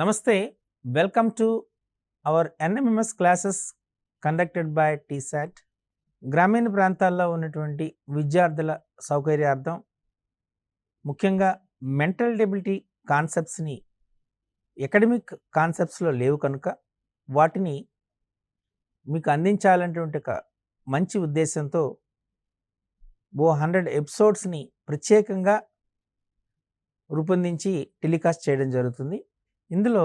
Namaste. Welcome to our NMMS classes conducted by TSAT. గ్రామీణ ప్రాంతాల్లో ఉన్నటువంటి విద్యార్థుల సౌకర్యార్థం ముఖ్యంగా మెంటల్ డెబిలిటీ కాన్సెప్ట్స్ని ఎకడమిక్ కాన్సెప్ట్స్లో లేవు కనుక వాటిని మీకు అందించాలనేటువంటి ఒక మంచి ఉద్దేశంతో 100 ఎపిసోడ్స్ని ప్రత్యేకంగా రూపొందించి టెలికాస్ట్ చేయడం జరుగుతుంది. ఇందులో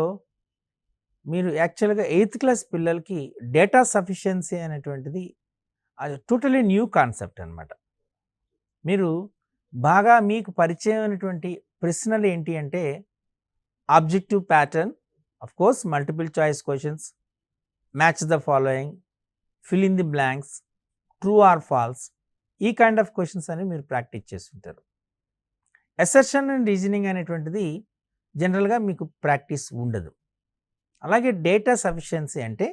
మీరు యాక్చువల్గా 8th క్లాస్ పిల్లలకి డేటా సఫిషియన్సీ అనేటువంటిది అది టోటలీ న్యూ కాన్సెప్ట్ అనమాట. మీరు బాగా మీకు పరిచయం అయినటువంటి ప్రశ్నలు ఏంటి అంటే objective pattern, of course multiple choice questions, match the following, fill in the blanks, true or false, ఈ కైండ్ ఆఫ్ క్వశ్చన్స్ అని మీరు ప్రాక్టీస్ చేస్తుంటారు. అసర్షన్ అండ్ రీజనింగ్ అనేటువంటిది జనరల్గా మీకు ప్రాక్టీస్ ఉండదు. అలాగే డేటా సఫిషియన్సీ అంటే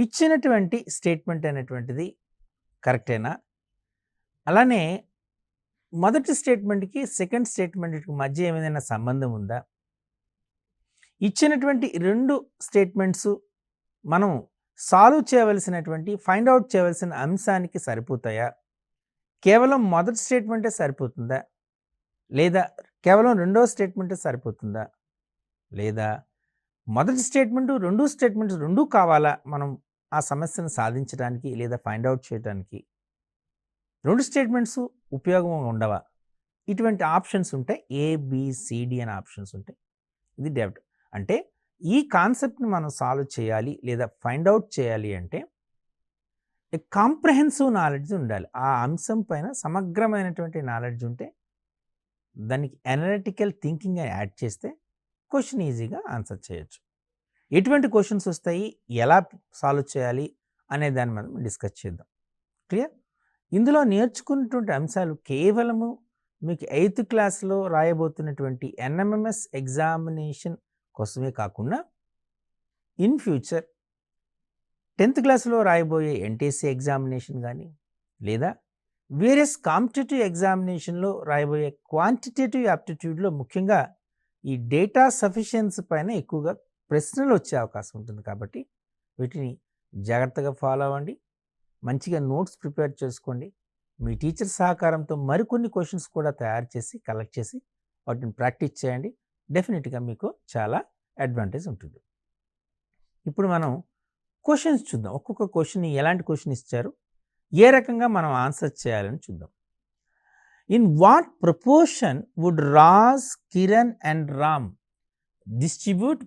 ఇచ్చినటువంటి స్టేట్మెంట్ అనేటువంటిది కరెక్టేనా, అలానే మొదటి స్టేట్మెంట్కి సెకండ్ స్టేట్మెంట్కి మధ్య ఏమైనా సంబంధం ఉందా, ఇచ్చినటువంటి 2 స్టేట్మెంట్స్ మనం సాల్వ్ చేయవలసినటువంటి ఫైండ్ అవుట్ చేయవలసిన అంశానికి సరిపోతాయా, కేవలం మొదటి స్టేట్మెంటే సరిపోతుందా, లేదా కేవలం 2వ స్టేట్మెంటే సరిపోతుందా, లేదా మొదటి స్టేట్మెంటు 2 స్టేట్మెంట్స్ 2 కావాలా మనం ఆ సమస్యను సాధించడానికి లేదా ఫైండ్ అవుట్ చేయడానికి, 2 స్టేట్మెంట్స్ ఉపయోగంగా ఉండవా, ఇటువంటి ఆప్షన్స్ ఉంటాయి. ఏబిసిడి అనే ఆప్షన్స్ ఉంటాయి. ఇది డెప్త్ అంటే ఈ కాన్సెప్ట్ని మనం సాల్వ్ చేయాలి లేదా ఫైండ్ అవుట్ చేయాలి అంటే కాంప్రహెన్సివ్ నాలెడ్జ్ ఉండాలి. ఆ అంశం పైన సమగ్రమైనటువంటి నాలెడ్జ్ ఉంటే దానికి అనలిటికల్ థింకింగ్ యాడ్ చేస్తే క్వశ్చన్ ఈజీగా ఆన్సర్ చేయొచ్చు. ఎటువంటి క్వశ్చన్స్ వస్తాయి, ఎలా సాల్వ్ చేయాలి అనే దాని మీద డిస్కస్ చేద్దాం. క్లియర్? ఇందులో నేర్చుకున్నటువంటి అంశాలు కేవలము మీకు 8th క్లాస్లో రాయబోతున్నటువంటి ఎన్ఎంఎంఎస్ ఎగ్జామినేషన్ కోసమే కాకుండా ఇన్ ఫ్యూచర్ 10th క్లాస్లో రాయబోయే ఎన్టీఎస్సీ ఎగ్జామినేషన్ కానీ లేదా వేరియస్ కాంపిటేటివ్ ఎగ్జామినేషన్లో రాయబోయే క్వాంటిటేటివ్ యాప్టిట్యూడ్లో ముఖ్యంగా ఈ డేటా సఫిషియన్సీ పైన ఎక్కువగా ప్రశ్నలు వచ్చే అవకాశం ఉంటుంది. కాబట్టి వీటిని జాగ్రత్తగా ఫాలో అవ్వండి, మంచిగా నోట్స్ ప్రిపేర్ చేసుకోండి. మీ టీచర్ సహకారంతో మరికొన్ని క్వశ్చన్స్ కూడా తయారు చేసి కలెక్ట్ చేసి వాటిని ప్రాక్టీస్ చేయండి. డెఫినెట్గా మీకు చాలా అడ్వాంటేజ్ ఉంటుంది. ఇప్పుడు మనం క్వశ్చన్స్ చూద్దాం. ఒక్కొక్క క్వశ్చన్ ఎలాంటి క్వశ్చన్ ఇచ్చారు, ఏ రకంగా మనం ఆన్సర్ చేయాలని చూద్దాం. In what proportion would Raj, Kiran and Ram distribute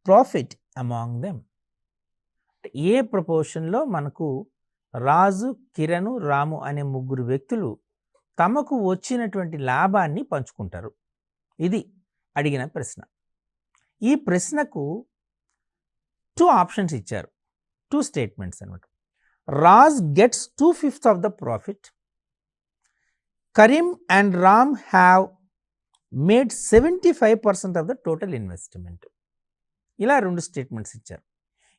profit among them? ఏ ప్రపోర్షన్లో మనకు రాజు, కిరణ్, రాము అనే 3 వ్యక్తులు తమకు వచ్చినటువంటి లాభాన్ని పంచుకుంటారు? ఇది అడిగిన ప్రశ్న. ఈ ప్రశ్నకు 2 ఆప్షన్స్ ఇచ్చారు, 2 స్టేట్మెంట్స్ అనమాట. Raj gets 2/5 of the profit, Karim and Ram have made 75% of the total investment. ఇలా 2 స్టేట్మెంట్స్ ఇచ్చారు.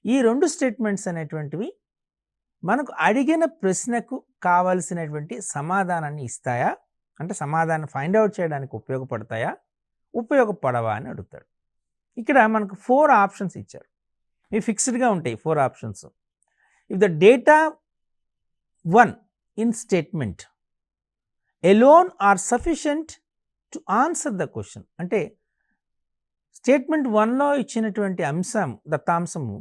ఈ 2 స్టేట్మెంట్స్ అనేటువంటివి మనకు అడిగిన ప్రశ్నకు కావలసినటువంటి సమాధానాన్ని ఇస్తాయా, అంటే సమాధానం ఫైండ్ అవుట్ చేయడానికి ఉపయోగపడతాయా, ఉపయోగపడవా అని అడుగుతాడు. ఇక్కడ మనకు 4 ఆప్షన్స్ ఇచ్చారు. ఇవి ఫిక్స్డ్గా ఉంటాయి 4 options. If the data 1 in statement alone are sufficient to answer the question, అంటే స్టేట్మెంట్ 1లో ఇచ్చినటువంటి అంశం దత్తాంశము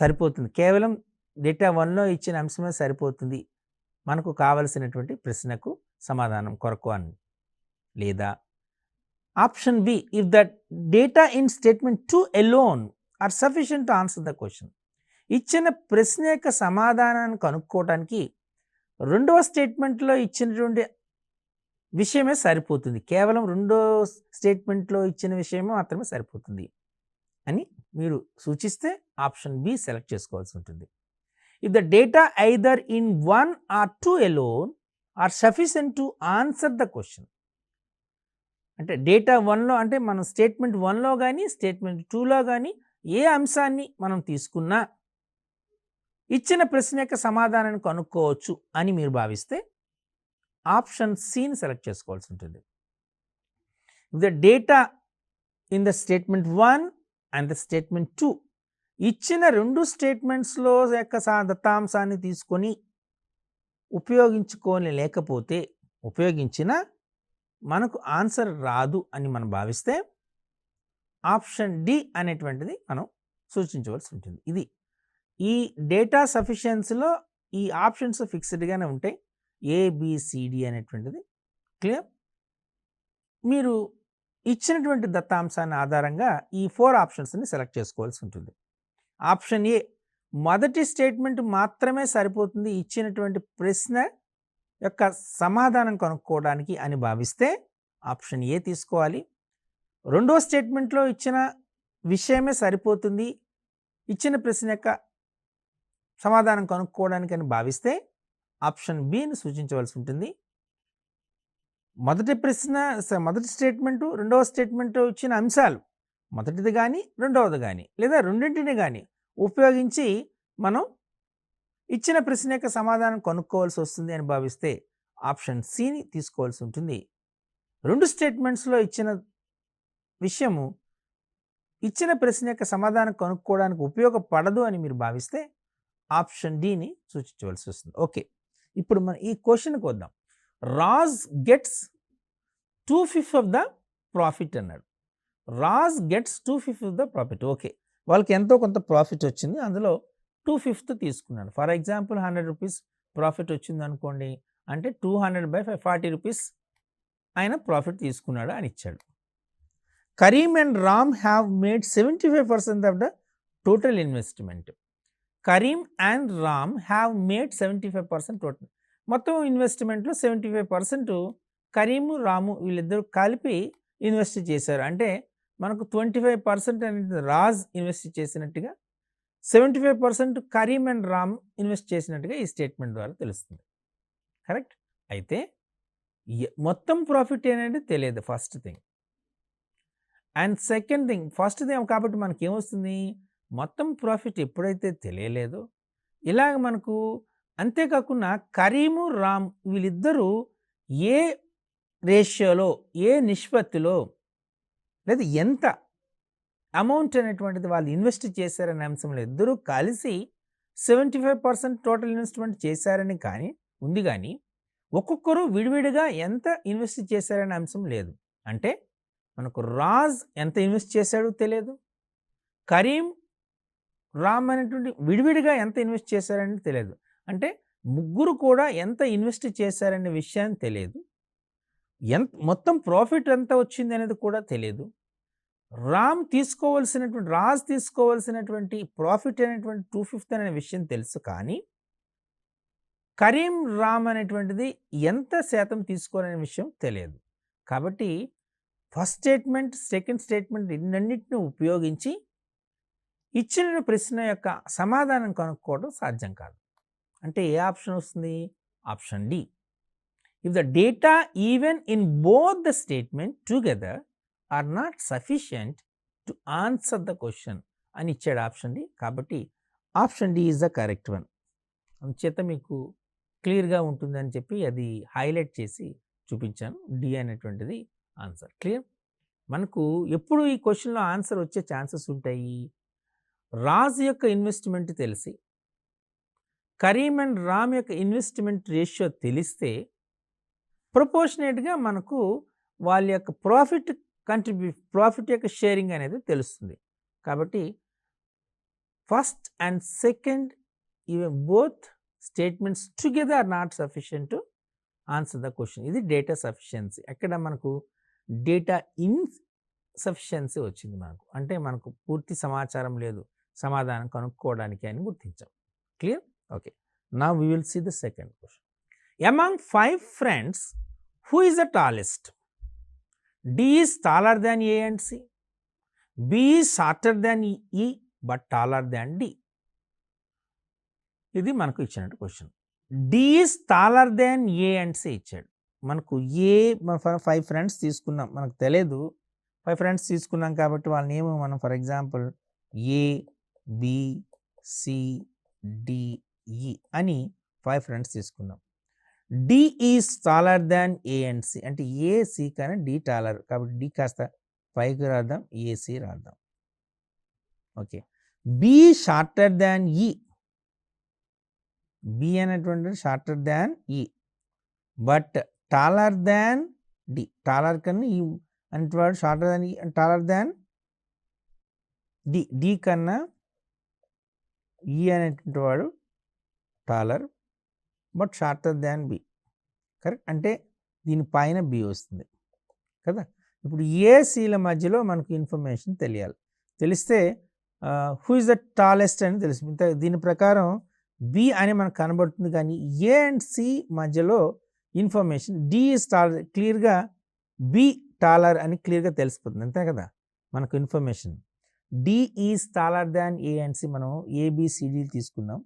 సరిపోతుంది, కేవలం డేటా 1లో ఇచ్చిన అంశమే సరిపోతుంది మనకు కావలసినటువంటి ప్రశ్నకు సమాధానం కొరకు అని. లేదా option B, if the data in statement 2 alone are sufficient to answer the question, ఇచ్చిన ప్రశ్న యొక్క సమాధానాన్ని కనుక్కోవడానికి 2వ స్టేట్మెంట్లో ఇచ్చినటువంటి విషయమే సరిపోతుంది, కేవలం 2వ స్టేట్మెంట్లో ఇచ్చిన విషయమే మాత్రమే సరిపోతుంది అని మీరు సూచిస్తే ఆప్షన్ బి సెలెక్ట్ చేసుకోవాల్సి ఉంటుంది. If the data either in 1 or 2 alone are sufficient to answer the question, అంటే డేటా 1లో అంటే మనం స్టేట్మెంట్ 1లో కానీ స్టేట్మెంట్ 2లో కానీ ఏ అంశాన్ని మనం తీసుకున్నా ఇచ్చిన ప్రశ్న యొక్క సమాధానాన్ని కనుక్కోవచ్చు అని మీరు భావిస్తే ఆప్షన్ సిని సెలెక్ట్ చేసుకోవాల్సి ఉంటుంది. The data in the statement 1 and the statement 2 ఇచ్చిన 2 స్టేట్మెంట్స్‌లో యొక్క దత్తాంశాన్ని తీసుకొని లేకపోతే ఉపయోగించినా మనకు ఆన్సర్ రాదు అని మనం భావిస్తే ఆప్షన్ డి అనేటువంటిది మనం సూచించవలసి ఉంటుంది. ఇది ఈ డేటా సఫిషియన్సీలో ఈ ఆప్షన్స్ ఫిక్స్డ్‌గానే ఉంటాయి. ఏబిసిడి అనేటువంటిది క్లియర్. మీరు ఇచ్చినటువంటి దత్తాంశాన్ని ఆధారంగా ఈ 4 ఆప్షన్స్‌ని సెలెక్ట్ చేసుకోవాల్సి ఉంటుంది. ఆప్షన్ ఏ మొదటి స్టేట్మెంట్ మాత్రమే సరిపోతుంది ఇచ్చినటువంటి ప్రశ్న యొక్క సమాధానం కనుక్కోవడానికి అని భావిస్తే ఆప్షన్ ఏ తీసుకోవాలి. రెండో స్టేట్మెంట్లో ఇచ్చిన విషయమే సరిపోతుంది ఇచ్చిన ప్రశ్న యొక్క సమాధానం కనుక్కోవడానికి అని భావిస్తే ఆప్షన్ బిని సూచించవలసి ఉంటుంది. మొదటి స్టేట్మెంటు రెండవ స్టేట్మెంటు ఇచ్చిన అంశాలు మొదటిది కానీ రెండవది కానీ లేదా రెండింటిని కానీ ఉపయోగించి మనం ఇచ్చిన ప్రశ్న యొక్క సమాధానం కనుక్కోవాల్సి వస్తుంది అని భావిస్తే ఆప్షన్ సిని తీసుకోవాల్సి ఉంటుంది. 2 స్టేట్మెంట్స్లో ఇచ్చిన విషయము ఇచ్చిన ప్రశ్న యొక్క సమాధానం కనుక్కోవడానికి ఉపయోగపడదు అని మీరు భావిస్తే ఆప్షన్ డిని సూచించవలసి వస్తుంది. ఓకే, ఇప్పుడు మనం ఈ క్వశ్చన్కి వద్దాం. Raj gets 2/5 of the profit అన్నాడు. Raj gets 2/5 of the profit. Okay, వాళ్ళకి ఎంతో కొంత ప్రాఫిట్ వచ్చింది, అందులో 2/5 తీసుకున్నాడు. ఫర్ ఎగ్జాంపుల్ 100 రూపీస్ ప్రాఫిట్ వచ్చింది అనుకోండి, అంటే 200/5 40 రూపీస్ ఆయన ప్రాఫిట్ తీసుకున్నాడు అని ఇచ్చాడు. Karim and Ram have made 75% of the total investment. Karim and Ram have made 75% total. మొత్తం ఇన్వెస్ట్మెంట్లో 75% కరీము రాము వీళ్ళిద్దరూ కలిపి ఇన్వెస్ట్ చేశారు. అంటే మనకు 25% అనేది రాజ్ ఇన్వెస్ట్ చేసినట్టుగా, 75% కరీం అండ్ రామ్ ఇన్వెస్ట్ చేసినట్టుగా ఈ స్టేట్మెంట్ ద్వారా తెలుస్తుంది. కరెక్ట్. అయితే మొత్తం ప్రాఫిట్ అనేది తెలియదు first thing. And second thing, first thing కాబట్టి మనకి ఏమొస్తుంది, మొత్తం ప్రాఫిట్ ఎప్పుడైతే తెలియలేదో ఇలాగ మనకు, అంతేకాకుండా కరీము రామ్ వీళ్ళిద్దరూ ఏ రేషియోలో ఏ నిష్పత్తిలో లేదా ఎంత అమౌంట్ అనేటువంటిది వాళ్ళు ఇన్వెస్ట్ చేశారనే అంశంలో ఇద్దరూ కలిసి 75% టోటల్ ఇన్వెస్ట్మెంట్ చేశారని కానీ ఉంది, కానీ ఒక్కొక్కరు విడివిడిగా ఎంత ఇన్వెస్ట్ చేశారనే అంశం లేదు. అంటే మనకు రాజ్ ఎంత ఇన్వెస్ట్ చేశాడో తెలియదు, కరీం రామ్ అనేటువంటి విడివిడిగా ఎంత ఇన్వెస్ట్ చేశారని తెలియదు. అంటే ముగ్గురు కూడా ఎంత ఇన్వెస్ట్ చేశారనే విషయాన్ని తెలియదు, మొత్తం ప్రాఫిట్ ఎంత వచ్చింది అనేది కూడా తెలియదు. రాజ్ తీసుకోవాల్సినటువంటి ప్రాఫిట్ అనేటువంటి 2/5 అనే విషయం తెలుసు, కానీ కరీం రామ్ అనేటువంటిది ఎంత శాతం తీసుకోవాలనే విషయం తెలియదు. కాబట్టి ఫస్ట్ స్టేట్మెంట్ సెకండ్ స్టేట్మెంట్ రెండింటిని ఉపయోగించి ఇచ్చిన ప్రశ్న యొక్క సమాధానం కనుక్కోవడం సాధ్యం కాదు. అంటే ఏ ఆప్షన్ వస్తుంది, option D. If the data even in both the statement together are not sufficient to answer the question అని ఇచ్చాడు ఆప్షన్ డి. కాబట్టి option D is the correct one. అందుచేత మీకు క్లియర్గా ఉంటుందని చెప్పి అది హైలైట్ చేసి చూపించాను. డి అనేటువంటిది ఆన్సర్. క్లియర్. మనకు ఎప్పుడు ఈ క్వశ్చన్లో ఆన్సర్ వచ్చే ఛాన్సెస్ ఉంటాయి, రాజ్ యొక్క ఇన్వెస్ట్మెంట్ తెలిసి కరీం అండ్ రామ్ యొక్క ఇన్వెస్ట్మెంట్ రేషియో తెలిస్తే ప్రపోర్షనేట్గా మనకు వాళ్ళ యొక్క ప్రాఫిట్ యొక్క షేరింగ్ అనేది తెలుస్తుంది. కాబట్టి first and second even both statements together are not sufficient to answer the question. ఇది డేటా సఫిషియన్సీ. అక్కడ మనకు డేటా ఇన్సఫిషియన్సీ వచ్చింది మనకు, అంటే మనకు పూర్తి సమాచారం లేదు సమాధానం కనుక్కోవడానికి అని గుర్తించాం. Clear. Okay, now we will see the second question. Among 5 friends who is the tallest? D is taller than A and C, B is shorter than E but taller than D. ఇది మనకు ఇచ్చినట్టు question. D is taller than A and C ఇచ్చాడు. మనకు మన 5 friends తీసుకున్నాం, మనకు తెలియదు 5 friends తీసుకున్నాం కాబట్టి వాళ్ళ నేమ్ మనం for example A B C D E అని 5 ఫ్రెండ్స్ తీసుకున్నాం. D is taller than A and C అంటే ఏ సి కానీ డి టాలర్, కాబట్టి డి కాస్త పైకి రాద్దాం, ఏసీ రాద్దాం. ఓకే, బి షార్టర్ దాన్ ఈ. బి అనేటువంటిది shorter than E, but taller than D. Taller కన్నా ఈ అనేవాడు షార్టర్ దాన్ ఈ, టాలర్ దాన్ డి. డి కన్నా ఈ అనేటువంటి వాడు taller but shorter than B. Correct, అంటే దీని పైన బి వస్తుంది కదా. ఇప్పుడు ఏసీల మధ్యలో మనకు ఇన్ఫర్మేషన్ తెలియాలి. తెలిస్తే హూ ఇస్ ద టాలెస్ట్ అని తెలుసు. దీని ప్రకారం బి అని మనకు కనబడుతుంది, కానీ ఏ అండ్ సి మధ్యలో ఇన్ఫర్మేషన్ డి ఈజ్ టాలర్, క్లియర్గా బి టాలర్ అని క్లియర్గా తెలిసిపోతుంది, అంతే కదా. మనకు information D is taller than A and C. మనం ఏబిసిడి తీసుకున్నాం.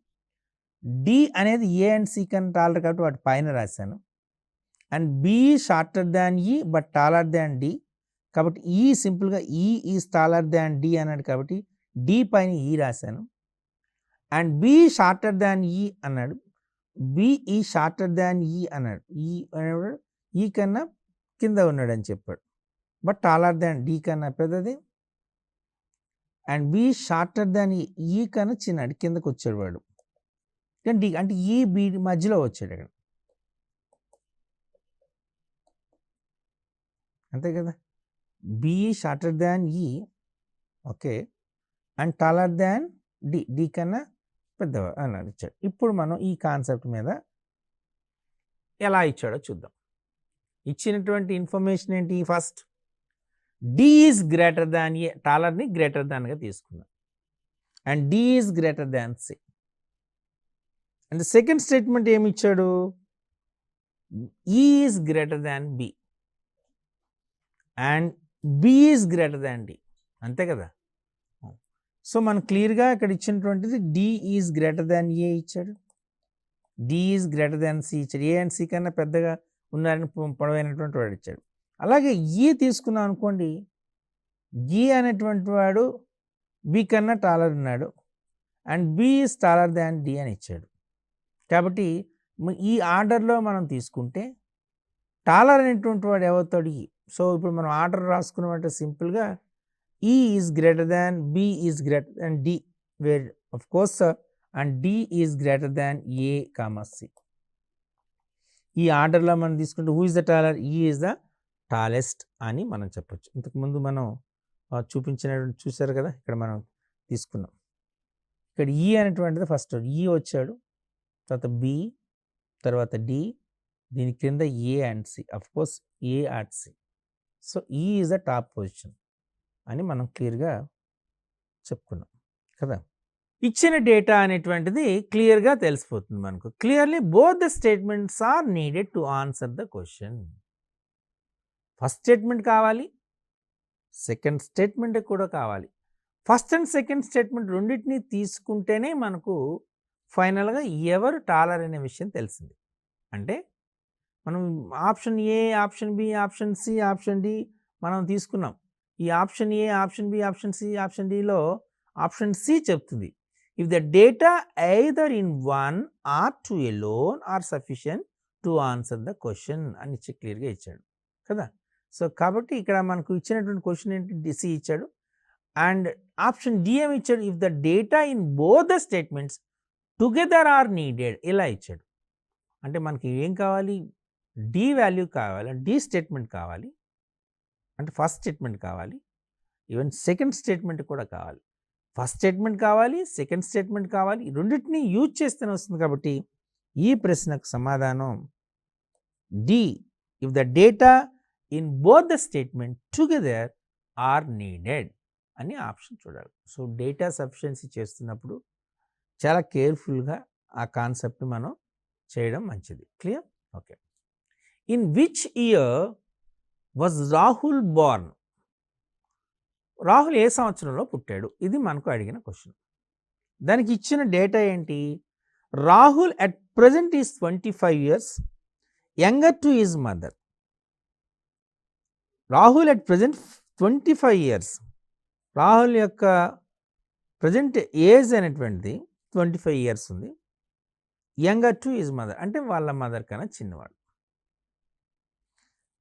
డి అనేది ఏ అండ్ సి కన్నా టాలర్ కాబట్టి వాటి పైన రాశాను. And B shorter than E but taller than D, కాబట్టి ఈ సింపుల్గా E is taller than D అన్నాడు కాబట్టి డి పైన ఈ రాశాను. అండ్ బి షార్టర్ దాన్ ఈ అన్నాడు, బి ఈ షార్టర్ దాన్ ఈ అన్నాడు. ఈ అనేవాడు ఈ కన్నా కింద ఉన్నాడు అని చెప్పాడు, బట్ టాలర్ దాన్ డి కన్నా పెద్దది. అండ్ బి షార్టర్ దాన్ ఈ కన్నా చిన్నాడు, కిందకు వచ్చాడు వాడు. డి అంటే ఈ బి మధ్యలో వచ్చాడు అక్కడ, అంతే కదా. B shorter than E, okay, and taller than D. D కన్నా పెద్దవాడు అన్నాడు, ఇచ్చాడు. ఇప్పుడు మనం ఈ కాన్సెప్ట్ మీద ఎలా ఇచ్చాడో చూద్దాం. ఇచ్చినటువంటి ఇన్ఫర్మేషన్ ఏంటి? First D is greater than A, టాలర్ని గ్రేటర్ దాన్గా తీసుకున్నాం. And D is greater than C. And second statement ఏమి ఇచ్చాడు? E is greater than B and B is greater than D, అంతే కదా. సో మనం క్లియర్గా ఇక్కడ ఇచ్చినటువంటిది D is greater than A ఇచ్చాడు, D is greater than C ఇచ్చాడు. ఏ అండ్ సి కన్నా పెద్దగా ఉన్నారని పొడవైనటువంటి వాడు ఇచ్చాడు. అలాగే ఈ తీసుకున్నాం అనుకోండి, ఈ అనేటువంటి వాడు బి కన్నా టాలర్ ఉన్నాడు and B is taller than D అని ఇచ్చాడు. కాబట్టి ఈ ఆర్డర్లో మనం తీసుకుంటే టాలర్ అనేటువంటి వాడు ఎవవుతాడు? ఈ. సో ఇప్పుడు మనం ఆర్డర్ రాసుకున్నట్టు సింపుల్గా E is greater than B is greater than D, where of course and D is greater than A comma C. E ఆర్డర్లో మనం తీసుకుంటే who is the taller? E is the tallest అని మనం చెప్పొచ్చు. ఇంతకుముందు మనం చూపించినటువంటి చూసారు కదా, ఇక్కడ మనం తీసుకున్నాం. ఇక్కడ ఈ అనేటువంటిది ఫస్ట్ ఈ వచ్చాడు, తర్వాత బి, తర్వాత డి, దీని కింద A and C, of course A and C. So ఈ ఈజ్ ద టాప్ పొజిషన్ అని మనం క్లియర్గా చెప్పుకున్నాం కదా. ఇచ్చిన డేటా అనేటువంటిది క్లియర్గా తెలిసిపోతుంది మనకు. Clearly both the statements are needed to answer the question. First statement కావాలి, సెకండ్ స్టేట్మెంట్ కూడా కావాలి. ఫస్ట్ అండ్ సెకండ్ స్టేట్మెంట్ రెండింటినీ తీసుకుంటేనే మనకు ఫైనల్గా ఎవరు టాలర్ అనే విషయం తెలిసింది. అంటే మనం option A, option B, option C, option D మనం తీసుకున్నాం. ఈ option A, option B, option C, ఆప్షన్ డిలో ఆప్షన్ సి చెప్తుంది if the data either in 1 or 2 alone are sufficient to answer the question అని క్లియర్గా ఇచ్చాడు కదా. సో కాబట్టి ఇక్కడ మనకు ఇచ్చినటువంటి క్వశ్చన్ ఏంటి? డిసి ఇచ్చాడు. అండ్ ఆప్షన్ డి ఏమి ఇచ్చాడు? If the data in both the statements together are needed, ఇలా ఇచ్చాడు. అంటే మనకి ఏం కావాలి? డి వాల్యూ కావాలి, డి స్టేట్మెంట్ కావాలి, అంటే ఫస్ట్ స్టేట్మెంట్ కావాలి, ఈవెన్ సెకండ్ స్టేట్మెంట్ కూడా కావాలి. ఫస్ట్ స్టేట్మెంట్ కావాలి, సెకండ్ స్టేట్మెంట్ కావాలి, రెండింటినీ యూజ్ చేస్తేనే వస్తుంది. కాబట్టి ఈ ప్రశ్నకు సమాధానం D, if the data in both the statement together are needed అని ఆప్షన్ చూడాలి. సో డేటా సఫిషియన్సీ చేస్తున్నప్పుడు చాలా కేర్ఫుల్గా ఆ కాన్సెప్ట్ మనం చేయడం మంచిది. Clear? Okay. In which year was Rahul born? Rahul ఏ సంవత్సరంలో పుట్టాడు? ఇది మనకు అడిగిన క్వశ్చన్. దానికి ఇచ్చిన డేటా ఏంటి? Rahul at present is 25 years, younger to his mother. Rahul at present 25 years. Rahul యొక్క ప్రజెంట్ ఏజ్ అనేటువంటిది 25 years ఉంది. యంగర్ టు హిజ్ మదర్ అంటే వాళ్ళ మదర్ కన్నా చిన్నవాడు.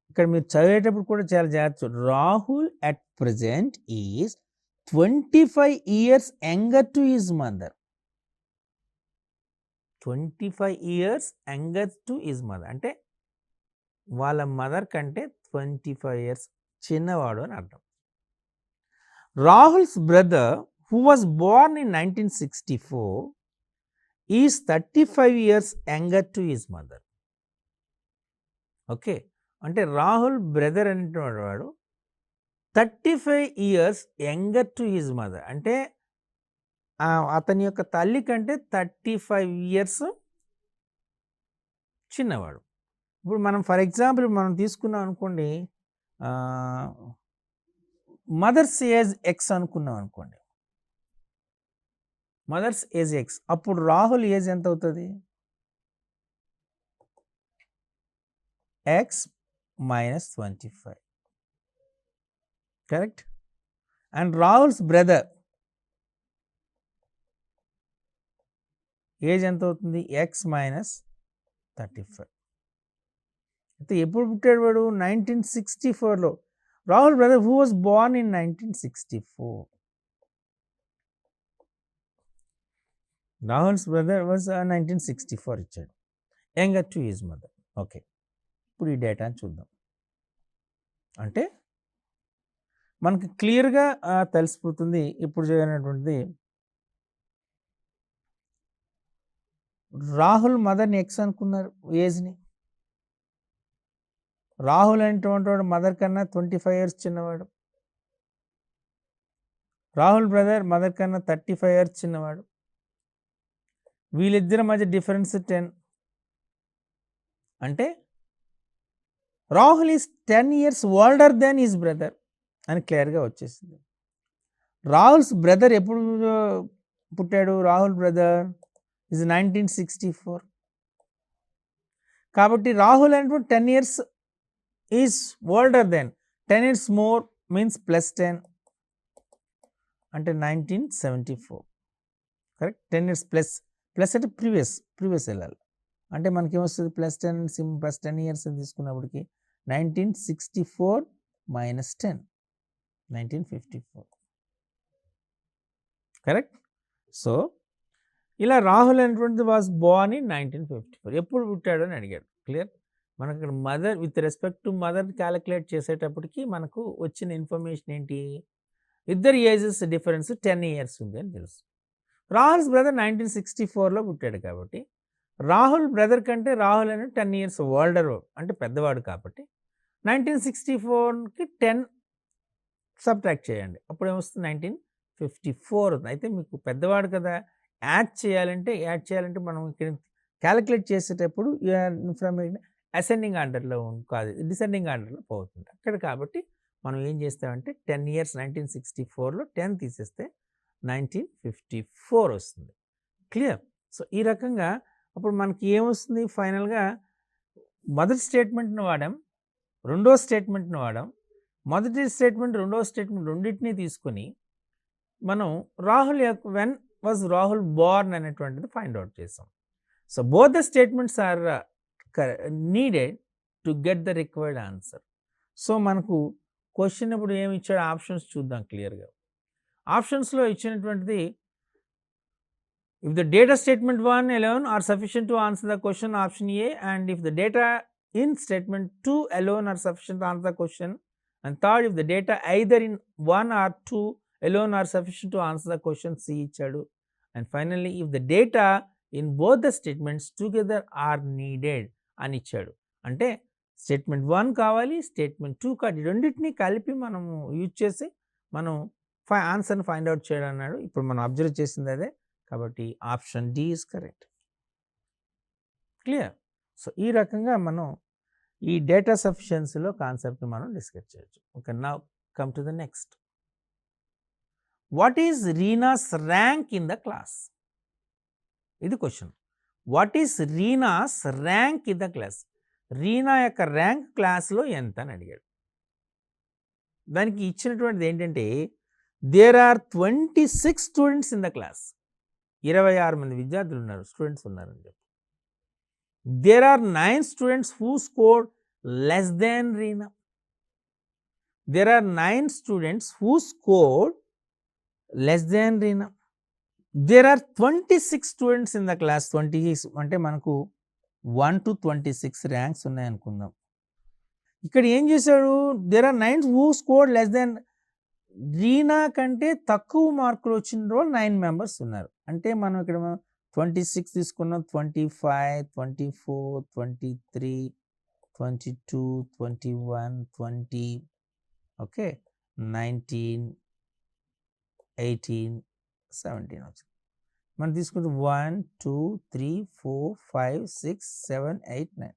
ఇక్కడ మీరు చదివేటప్పుడు కూడా చాలా జాగ్రత్త చూడండి. Rahul at present is 25 years younger to his mother. 25 years younger to his mother. అంటే వాళ్ళ మదర్ కంటే 25 years చిన్నవాడు అని అర్థం. Rahul's brother who was born in 1964 is 35 years younger to his mother. Okay, అంటే రాహుల్ బ్రదర్ అనేటువంటి వాడు 35 years younger to his mother. అంటే అతని యొక్క తల్లి కంటే 35 years చిన్నవాడు. ఇప్పుడు మనం ఫర్ ఎగ్జాంపుల్ మనం తీసుకున్నాం అనుకోండి, మదర్స్ ఏజ్ ఎక్స్ అనుకున్నాం అనుకోండి, మదర్స్ ఏజ్ ఎక్స్, అప్పుడు రాహుల్ ఏజ్ ఎంత అవుతుంది? X minus 25, correct. And Rahul's brother age ఎంత అవుతుంది? X minus 35. అయితే ఎప్పుడు పుట్టాడు వాడు? 1964లో. Rahul brother who was born in 1964. Rahul's brother was 1964 ఇచ్చాడు, younger to his mother. Okay, ఇప్పుడు ఈ డేటాని చూద్దాం. అంటే మనకి క్లియర్గా తెలిసిపోతుంది ఇప్పుడు చేయనటువంటిది. రాహుల్ మదర్ని ఎక్స్ అనుకున్నారు ఏజ్ని. రాహుల్ అనేటువంటి వాడు మదర్ కన్నా 25 years చిన్నవాడు. రాహుల్ బ్రదర్ మదర్ కన్నా 35 years చిన్నవాడు. వీళ్ళిద్దరి మధ్య డిఫరెన్స్ 10. అంటే Rahul is 10 years older than his brother అని క్లియర్గా వచ్చేసింది. రాహుల్స్ బ్రదర్ ఎప్పుడు పుట్టాడు? Rahul brother is 1964. కాబట్టి రాహుల్ అంటే 10 years is older than 10 years more means +10 అంటే 1974, కరెక్ట్. 10 years ప్లస్ అంటే ప్రీవియస్ వెళ్ళాలి. అంటే మనకి ఏమొస్తుంది? +10 years తీసుకున్నప్పటికి 1964 - 10 1954, కరెక్ట్. సో ఇలా రాహుల్ అనేటువంటిది వాజ్ బోర్న్ ఇన్ 1954. ఎప్పుడు పుట్టాడు అని అడిగాడు. క్లియర్. మనకు ఇక్కడ mother with respect to mother calculate చేసేటప్పటికి మనకు వచ్చిన ఇన్ఫర్మేషన్ ఏంటి? ఇద్దరు ఏజెస్ డిఫరెన్స్ 10 years ఉంది అని తెలుసు. రాహుల్స్ బ్రదర్ 1964లో పుట్టాడు కాబట్టి రాహుల్ బ్రదర్ కంటే రాహుల్ అనేది 10 years ఓల్డర్, అంటే పెద్దవాడు కాబట్టి 1964కి 10 సబ్ట్రాక్ట్ చేయండి, అప్పుడు ఏమొస్తుంది? 1954 అవుతుంది. అయితే మీకు పెద్దవాడు కదా, యాడ్ చేయాలంటే మనం ఇక్కడ క్యాలిక్యులేట్ చేసేటప్పుడు ఫ్రమ్ అసెండింగ్ ఆర్డర్లో కాదు, డిసెండింగ్ ఆర్డర్లో పోతుంది అక్కడ. కాబట్టి మనం ఏం చేస్తామంటే 10 years 1964లో 10 తీసేస్తే 1954 వస్తుంది. క్లియర్. సో ఈ రకంగా అప్పుడు మనకి ఏమొస్తుంది? ఫైనల్గా మొదటి స్టేట్మెంట్ని వాడాం, రెండో స్టేట్మెంట్ని వాడాం. మొదటి స్టేట్మెంట్ రెండో స్టేట్మెంట్ రెండింటినీ తీసుకొని మనం రాహుల్ యొక్క వెన్ వాజ్ రాహుల్ బోర్న్ అనేటువంటిది ఫైండ్ అవుట్ చేసాం. So both the statements are needed to get the required answer. So మనకు క్వశ్చన్ ఇప్పుడు ఏమి ఇచ్చాడు? ఆప్షన్స్ చూద్దాం క్లియర్గా. ఆప్షన్స్లో ఇచ్చినటువంటిది, if the data statement 1 alone are sufficient to answer the question, option A, and if the data in statement 2 alone are sufficient to answer the question, and third, if the data either in 1 or 2 alone are sufficient to answer the question, C ichadu, and finally if the data in both the statements together are needed అని ఇచ్చాడు. అంటే statement 1 కావాలి, statement 2 కావాలి, రెండింటినీ కలిపి మనము use చేసి మనం ఆన్సర్ని ఫైండ్ అవుట్ చేయడం అన్నాడు. ఇప్పుడు మనం అబ్జర్వ్ చేసింది అదే, కాబట్టి option D is correct. Clear. So ఈ రకంగా మనం ఈ డేటా సఫిషియన్సీలో కాన్సెప్ట్ని మనం డిస్కస్ చేయొచ్చు. Okay, now come to the next. What is Reena's rank in the class? ఇది question. What is Reena's rank in the class? Reena యొక్క ర్యాంక్ క్లాస్లో ఎంత అని అడిగాడు. దానికి ఇచ్చినటువంటిది ఏంటంటే there are 26 students in the class. 26 మంది విద్యార్థులు ఉన్నారు, స్టూడెంట్స్ ఉన్నారని చెప్పి. There are 9 students who scored less than Reena. There are 9 students who scored less than Reena. There are 26 students in the class. 20 అంటే మనకు 1 to 26 ర్యాంక్స్ ఉన్నాయి అనుకుందాం. ఇక్కడ ఏం చేశాడు, there are 9 who scored less than Reena కంటే తక్కువ మార్కులు వచ్చిన వాళ్ళు 9 మెంబర్స్ ఉన్నారు. అంటే మనం ఇక్కడ 26 తీసుకున్నాం, 25, 24, 23, 22, 21, 20, ఓకే, 19, 18, 17 వచ్చింది. మనం తీసుకుంటే 1, 2, 3, 4, 5, 6, 7, 8, 9.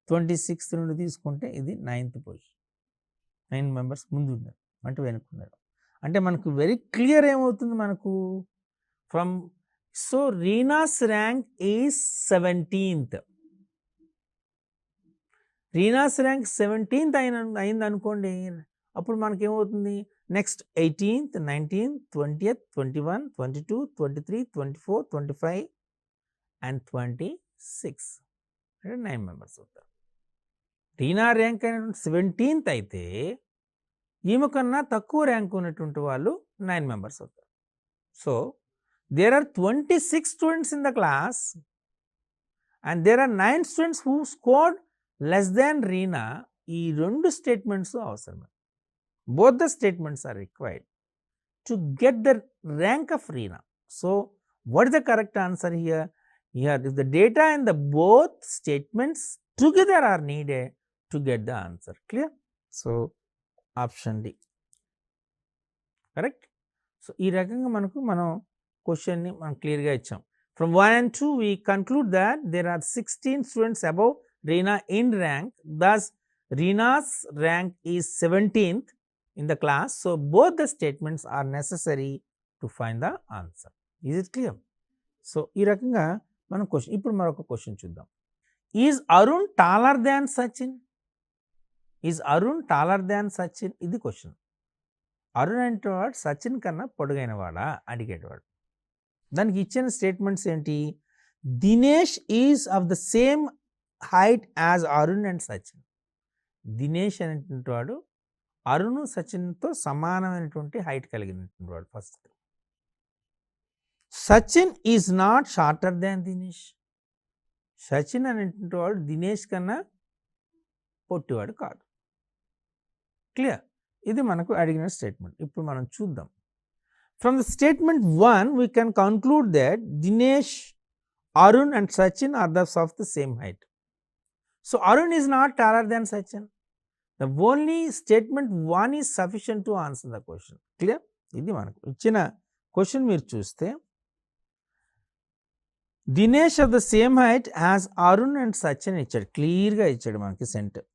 26 నుండి తీసుకుంటే ఇది 9th పొజిషన్. 9 మెంబర్స్ ముందు ఉన్నారు అంటే వెనుకున్నారు. అంటే మనకు వెరీ క్లియర్ ఏమవుతుంది మనకు from, so Reena's rank is 17th. Reena's rank 17th అయింది అనుకోండి, అప్పుడు మనకేమవుతుంది, next 18th, 19th, 20th, 21, 22, 23, 24, 25 and 26 అంటే 9 మెంబర్స్ అవుతారు. రీనా ర్యాంక్ అయినటువంటి 17th అయితే ఈమె కన్నా తక్కువ ర్యాంక్ ఉన్నటువంటి వాళ్ళు 9 మెంబర్స్ అవుతారు. So there are 26 students in the class and there are 9 students who scored less than Reena. ఈ 2 స్టేట్మెంట్స్ అవసరం. Both the statements are required to get the rank of Reena. So what is the correct answer here? Here is the data and the both statements together are needed to get the answer. Clear? So option D. Correct? So ఈ రకంగా మనం question ని మనం clear గా ఇచ్చాం. From 1 and 2 we conclude that there are 16 students above Reena in rank. Thus Reena's rank is 17th in the class. So both the statements are necessary to find the answer. Is it clear? So ఈ రకంగా మనం question, ఇప్పుడు మరొక question చూద్దాం. Is Arun taller than Sachin? Is Arun taller than Sachin? ఇది question. Arun అంటే వాడు సచిన్ కన్నా పొడుగైన వాడా అడిగేటవాడు. దానికి ఇచ్చిన స్టేట్మెంట్స్ ఏంటి? Dinesh is of the same height as Arun and Sachin. Dinesh అనేటువంటి వాడు అరుణ్ సచిన్తో సమానమైనటువంటి హైట్ కలిగినటువంటి వాడు. First, Sachin is not shorter than Dinesh. Sachin అనేటువంటి వాడు దినేష్ కన్నా పొట్టివాడు కాదు. క్లియర్? ఇది మనకు అడిగిన స్టేట్మెంట్. ఇప్పుడు మనం చూద్దాం. From the statement 1 we can conclude that Dinesh, Arun and Sachin are thus of the same height. So Arun is not taller than Sachin. The only statement 1 is sufficient to answer the question. Clear? ఇది మనకు ఇచ్చిన question మీరు చూస్తే Dinesh of the same height as Arun and Sachin ఇచ్చాడు. క్లియర్గా ఇచ్చాడు మనకి centre.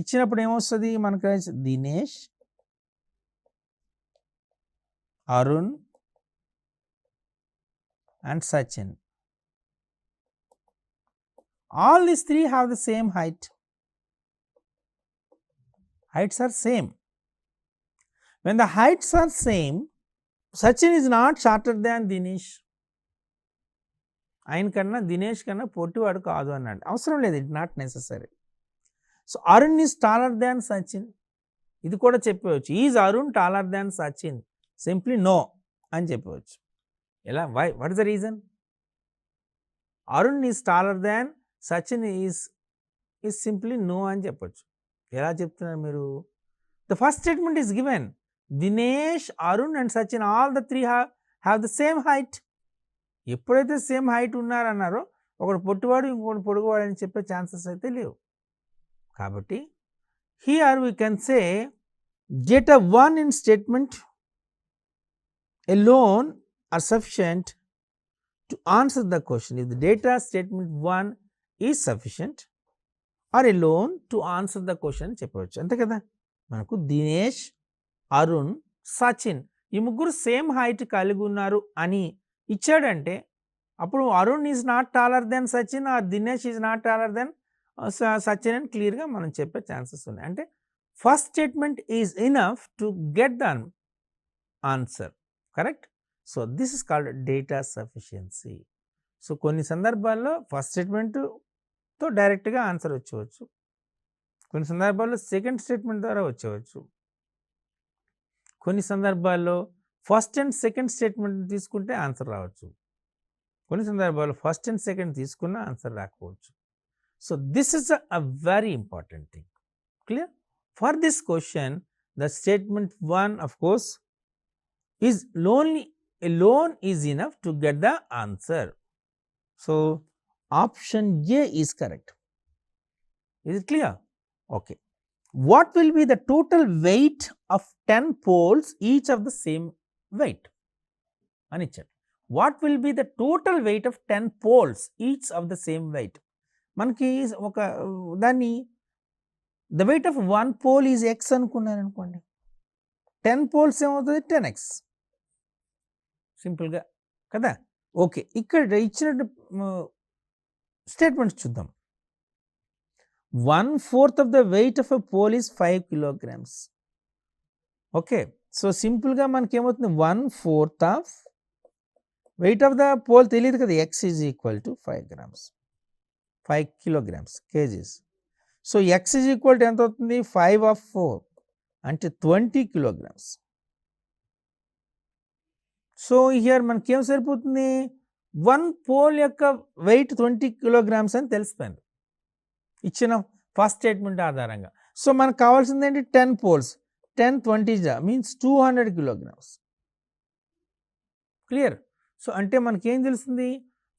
ఇచ్చినప్పుడు ఏమొస్తుంది మనకు? Dinesh, Arun and Sachin, all these 3 have the same height. Heights are same. When the heights are same, Sachin is not shorter than Dinesh. ఆయన కన్నా దినేష్ కన్నా పొట్టివాడు కాదు అన్నాడు. అవసరం లేదు, it not necessary. So Arun is taller than Sachin, ఇది కూడా చెప్పవచ్చు. Is Arun taller than Sachin? Simply no అని చెప్పవచ్చు. ఎలా? Why? What is the reason? Arun is taller than Sachin is simply no అని చెప్పొచ్చు. ఎలా చెప్తున్నారు మీరు? The first statement is given, Dinesh, Arun and Sachin all the 3 have the same height. ఎప్పుడైతే సేమ్ హైట్ ఉన్నారన్నారో ఒకడు పొట్టివాడు ఇంకొకటి పొడుగువాడు అని చెప్పే ఛాన్సెస్ అయితే లేవు. కాబట్టి here we can say data 1 in statement alone are sufficient to answer the question. If the data statement 1 is sufficient or alone to answer the question చెప్పవచ్చు. అంతే కదా? మనకు దినేష్, అరుణ్, సచిన్ ఈ ముగ్గురు సేమ్ హైట్ కలిగి ఉన్నారు అని ఇచ్చాడంటే అప్పుడు Arun is not taller than Sachin or Dinesh is not taller than Sachin అని క్లియర్గా మనం చెప్పే ఛాన్సెస్ ఉన్నాయి. అంటే first statement is enough to get the answer. Correct? So this is called data sufficiency. So కొన్ని సందర్భాల్లో ఫస్ట్ స్టేట్మెంట్ స్టేట్మెంట్తో డైరెక్ట్గా ఆన్సర్ వచ్చేవచ్చు, కొన్ని సందర్భాల్లో సెకండ్ స్టేట్మెంట్ ద్వారా వచ్చేవచ్చు, కొన్ని సందర్భాల్లో ఫస్ట్ అండ్ సెకండ్ స్టేట్మెంట్ తీసుకుంటే ఆన్సర్ రావచ్చు, కొన్ని సందర్భాల్లో ఫస్ట్ అండ్ సెకండ్ తీసుకున్న ఆన్సర్ రాకపోవచ్చు. So this is a very important thing. Clear? For this question the statement 1 of course is alone is enough to get the answer. So option A is correct. Is it clear? Okay. What will be the total weight of 10 poles each of the same weight? అని ఇచ్చాడు. What will be the total weight of 10 poles each of the same weight? మనకి ఒక దాన్ని the weight of one pole is x అనుకున్నాను అనుకోండి, 10 poles ఏమవుతుంది 10x సింపుల్గా కదా. ఓకే, ఇక్కడ ఇచ్చిన స్టేట్మెంట్స్ చూద్దాం. 1/4 of the weight of a pole is 5 kilograms. Okay, so సింపుల్గా మనకి ఏమవుతుంది 1/4 of weight of the pole తెలియదు కదా, x is equal to 5 grams, 5 kilograms, kgs. So x is equal to ఎంత అవుతుంది 5 of 4 అంటే 20 kilograms. సో హియర్ మనకి ఏం సరిపోతుంది, 1 పోల్ యొక్క వెయిట్ 20 kilograms అని తెలిసిపోయింది ఇచ్చిన ఫస్ట్ స్టేట్మెంట్ ఆధారంగా. సో మనకు కావాల్సింది ఏంటి 10 poles, 10 20 means 200 kilograms. Clear? So అంటే మనకేం తెలుస్తుంది,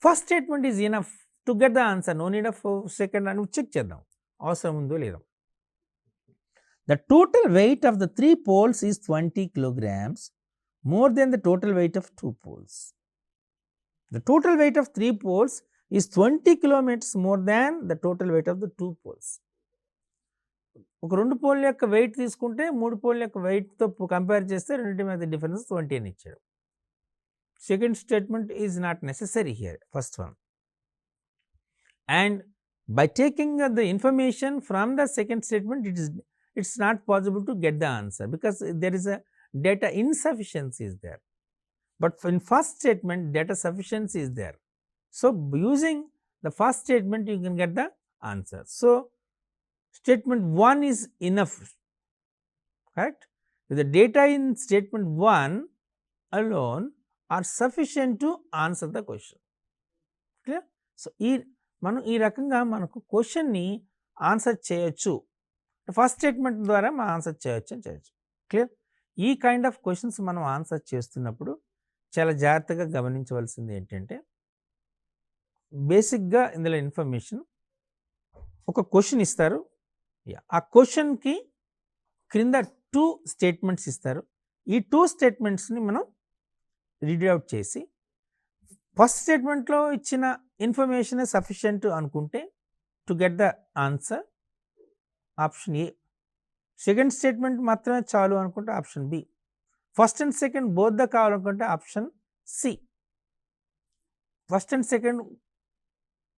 first statement is enough to get the answer, no need of second అని చెక్ చేద్దాం అవసరం ఉందో లేదో. The total weight of the 3 poles ఈజ్ 20 kilograms more than the total weight of 2 poles. The total weight of 3 poles is 20 kilometers more than the total weight of the 2 poles. ఒక 2 pole యొక్క wait తీసుకుంటే 3 pole యొక్క వెయిట్తో compare చేస్తే రెండింటి మీద difference 20 అని ఇచ్చాడు. Second statement is not necessary here, first one. And by taking the information from the second statement it's not possible to get the answer because there is a data insufficiency is there. But in first statement data sufficiency is there. So using the first statement you can get the answer. So statement 1 is enough, correct? The data in statement 1 alone are sufficient to answer the question. Clear? So మనం ఈ రకంగా మనకు క్వశ్చన్ని answer చేయొచ్చు, first statement ద్వారా మనం answer చేయొచ్చు. Clear? ఈ కైండ్ ఆఫ్ క్వశ్చన్స్ మనం ఆన్సర్ చేస్తున్నప్పుడు చాలా జాగ్రత్తగా గమనించవలసింది ఏంటంటే, బేసిక్గా ఇందులో ఇన్ఫర్మేషన్, ఒక క్వశ్చన్ ఇస్తారు, ఆ క్వశ్చన్కి క్రింద 2 స్టేట్మెంట్స్ ఇస్తారు. ఈ 2 స్టేట్మెంట్స్ని మనం రీడ్ అవుట్ చేసి ఫస్ట్ స్టేట్మెంట్లో ఇచ్చిన ఇన్ఫర్మేషన్ సఫిషియంట్ అనుకుంటే to get the answer option A, second statement మాత్రమే చాలు అనుకుంటే option B, first and second both the కావాలనుకుంటే option C, first and second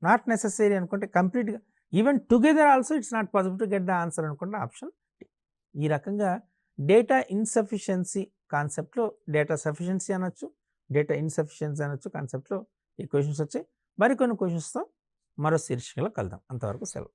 not necessary అనుకుంటే కంప్లీట్గా even together also it's not possible to get the answer అనుకుంటే option D. ఈ రకంగా data insufficiency కాన్సెప్ట్లో డేటా సఫిషియన్సీ అనొచ్చు, డేటా ఇన్సఫిషియన్సీ అనొచ్చు కాన్సెప్ట్లో ఈ క్వశ్చన్స్ వచ్చాయి. మరికొన్ని క్వశ్చన్స్తో మరో శీర్షికలో కలుద్దాం. అంతవరకు సెలవు.